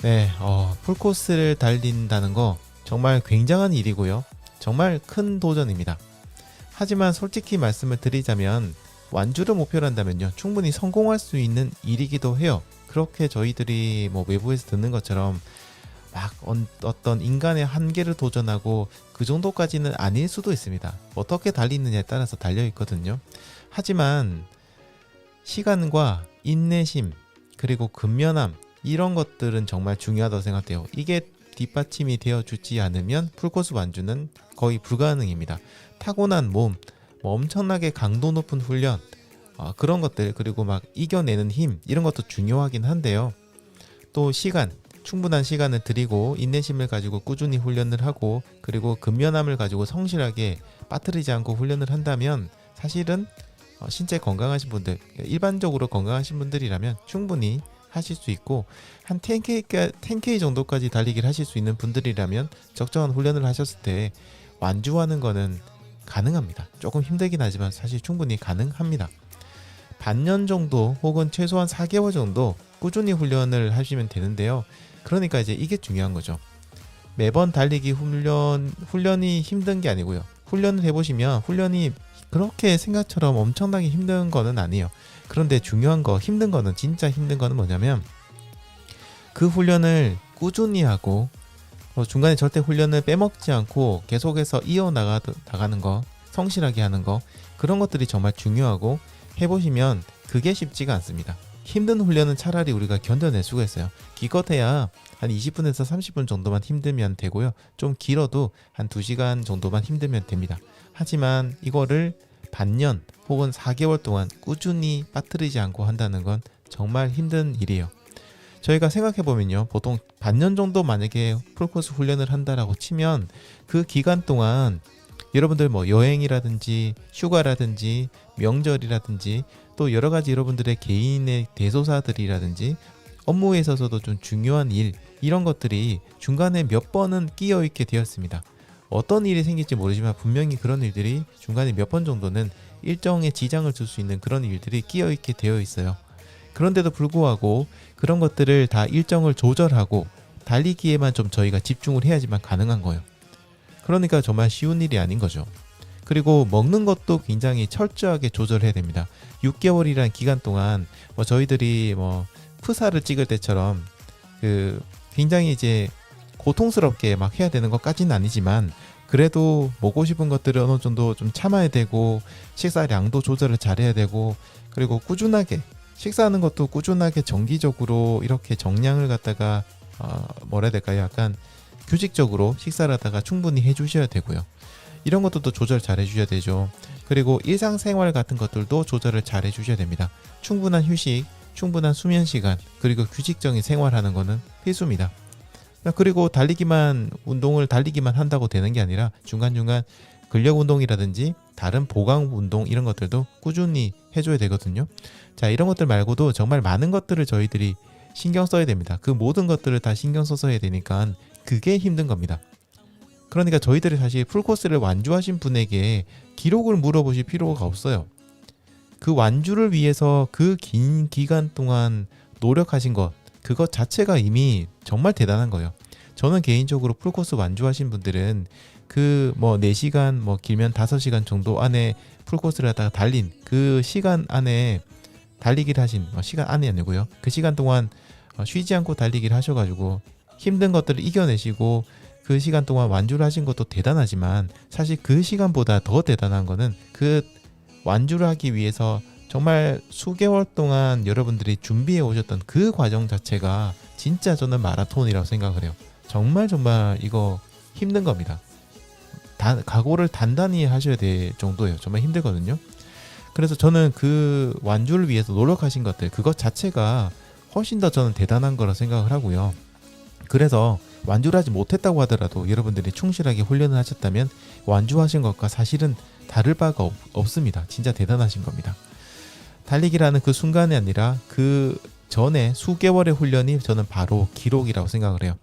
네, 풀코스를 달린다는 거 정말 굉장한 일이고요. 정말 큰 도전입니다. 하지만 솔직히 말씀을 드리자면 완주를 목표로 한다면요, 충분히 성공할 수 있는 일이기도 해요. 그렇게 저희들이 뭐 외부에서 듣는 것처럼 막 어떤 인간의 한계를 도전하고 그 정도까지는 아닐 수도 있습니다. 어떻게 달리느냐에 따라서 달려 있거든요. 하지만 시간과 인내심 그리고 근면함, 이런 것들은 정말 중요하다고 생각돼요. 이게 뒷받침이 되어주지 않으면 풀코스 완주는 거의 불가능입니다. 타고난 몸, 뭐 엄청나게 강도 높은 훈련, 그런 것들, 그리고 막 이겨내는 힘, 이런 것도 중요하긴 한데요. 또 시간, 충분한 시간을 들이고 인내심을 가지고 꾸준히 훈련을 하고, 그리고 근면함을 가지고 성실하게 빠뜨리지 않고 훈련을 한다면 사실은 신체 건강하신 분들, 일반적으로 건강하신 분들이라면 충분히 하실 수 있고, 한 10K 정도까지 달리기를 하실 수 있는 분들이라면 적정한 훈련을 하셨을 때 완주하는 거는 가능합니다. 조금 힘들긴 하지만 사실 충분히 가능합니다. 반년 정도 혹은 최소한 4개월 정도 꾸준히 훈련을 하시면 되는데요. 그러니까 이제 이게 중요한 거죠. 매번 달리기 훈련이 힘든 게 아니고요. 훈련을 해보시면 훈련이 그렇게 생각처럼 엄청나게 힘든 거는 아니에요. 그런데 중요한 거, 힘든 거는, 진짜 힘든 거는 뭐냐면 그 훈련을 꾸준히 하고 중간에 절대 훈련을 빼먹지 않고 계속해서 이어나가는 거, 성실하게 하는 거, 그런 것들이 정말 중요하고, 해보시면 그게 쉽지가 않습니다. 힘든 훈련은 차라리 우리가 견뎌낼 수가 있어요. 기껏해야 한 20분에서 30분 정도만 힘들면 되고요. 좀 길어도 한 2시간 정도만 힘들면 됩니다. 하지만 이거를 반년 혹은 4개월 동안 꾸준히 빠뜨리지 않고 한다는 건 정말 힘든 일이에요. 저희가 생각해보면요, 보통 반년 정도 만약에 풀코스 훈련을 한다라고 치면 그 기간 동안 여러분들 뭐 여행이라든지 휴가라든지 명절이라든지 또 여러가지 여러분들의 개인의 대소사들이라든지 업무에 있어서도 좀 중요한 일, 이런 것들이 중간에 몇 번은 끼어있게 되었습니다. 어떤 일이 생길지 모르지만 분명히 그런 일들이 중간에 몇 번 정도는 일정에 지장을 줄 수 있는 그런 일들이 끼어있게 되어 있어요. 그런데도 불구하고 그런 것들을 다 일정을 조절하고 달리기에만 좀 저희가 집중을 해야지만 가능한 거예요. 그러니까 정말 쉬운 일이 아닌 거죠. 그리고 먹는 것도 굉장히 철저하게 조절해야 됩니다. 6개월이라는 기간 동안 저희들이 프사를 찍을 때처럼 굉장히 이제 고통스럽게 막 해야 되는 것까지는 아니지만, 그래도 먹고 싶은 것들을 어느 정도 좀 참아야 되고, 식사량도 조절을 잘해야 되고, 그리고 꾸준하게 식사하는 것도 꾸준하게 정기적으로 이렇게 정량을 갖다가 뭐라 해야 될까요? 약간 규칙적으로 식사를 하다가 충분히 해주셔야 되고요. 이런 것들도 조절 잘 해주셔야 되죠. 그리고 일상생활 같은 것들도 조절을 잘 해주셔야 됩니다. 충분한 휴식, 충분한 수면 시간, 그리고 규칙적인 생활하는 거는 필수입니다. 그리고 운동을 달리기만 한다고 되는 게 아니라 중간중간 근력 운동이라든지 다른 보강 운동, 이런 것들도 꾸준히 해줘야 되거든요. 자, 이런 것들 말고도 정말 많은 것들을 저희들이 신경 써야 됩니다. 그 모든 것들을 다 신경 써서 해야 되니까 그게 힘든 겁니다. 그러니까 저희들이 사실 풀코스를 완주하신 분에게 기록을 물어보실 필요가 없어요. 그 완주를 위해서 그 긴 기간 동안 노력하신 것, 그것 자체가 이미 정말 대단한 거예요. 저는 개인적으로 풀코스 완주하신 분들은 4시간, 길면 5시간 정도 안에 풀코스를 하다가 달린 그 시간 안에 달리기를 하신, 시간 안이 아니고요, 그 시간 동안 쉬지 않고 달리기를 하셔가지고 힘든 것들을 이겨내시고 그 시간 동안 완주를 하신 것도 대단하지만, 사실 그 시간보다 더 대단한 거는 그 완주를 하기 위해서 정말 수개월 동안 여러분들이 준비해 오셨던 그 과정 자체가 진짜 저는 마라톤이라고 생각을 해요. 정말 이거 힘든 겁니다. 각오를 단단히 하셔야 될 정도예요. 정말 힘들거든요. 그래서 저는 그 완주를 위해서 노력하신 것들, 그것 자체가 훨씬 더 저는 대단한 거라 생각을 하고요. 그래서 완주를 하지 못했다고 하더라도 여러분들이 충실하게 훈련을 하셨다면 완주하신 것과 사실은 다를 바가 없습니다. 진짜 대단하신 겁니다. 달리기라는 그 순간이 아니라 그 전에 수개월의 훈련이 저는 바로 기록이라고 생각을 해요.